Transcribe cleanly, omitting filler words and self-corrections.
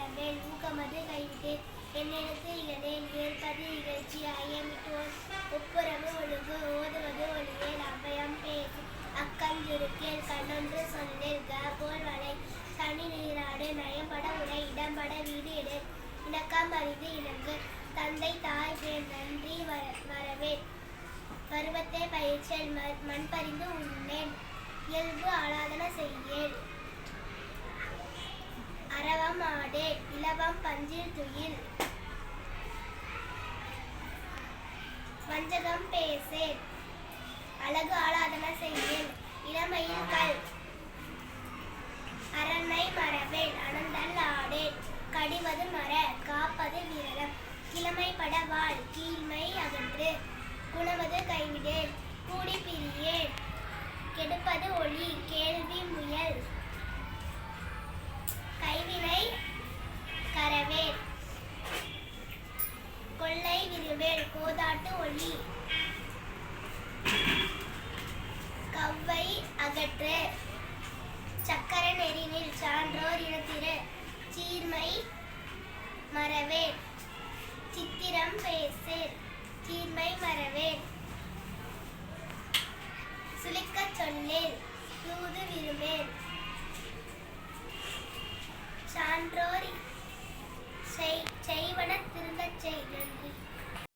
மறவேல் ஊக்கமது கைவிட்டேன் என்னெழுத்து இகழேன் ஏற்பது இகழ்ச்சி ஐயமிட்டோர் ஒப்புரவு ஒழுகு ஓதுவது ஒளியேல் அபயம் பேசு அக்கஞ்சுருக்கேல் கண்ணொன்று சொல்லேல் போல் வளை சனி நீராடு நயம்பட உரை இடம்பட வீடு எடு இணக்கம் அறிந்து இணங்கு தந்தை தாய் பேர் நன்றி வரவேல் பருவத்தை பயிற்சியல் மண் பறிந்து உண்ணேன் இயல்பு ஆலாதன செய்யேல் அரவம் ஆடே இலவம் பஞ்சில் துயில் வஞ்சகம் பேசேன் அழகு ஆலாதன செய்யேன் இளமையில் கல் அரணை மறவேல் அனந்தல் ஆடேன் கடிவது மர காப்பது விரலம் கிழமைப்பட வாழ் கீழ்மை அகன்று குணவது கைவிடேன் கூடி பிரியேன் கெடுப்பது ஒளி கேள்வி முயல் கைவினை கரவேல் கொள்ளை விருவேல் கோதாட்டு ஒளி கவ்வை அகற்று சக்கர நெறினில் சான்றோர் இனத்திரு சீர்மை மறவேல் சித்திரம் பேசேல் சீர்மை மறவேல் சுளிக்கச் சொல்லேல் தூது விரும்பேல் சான்றோர் செய்வன திருந்தச் செய்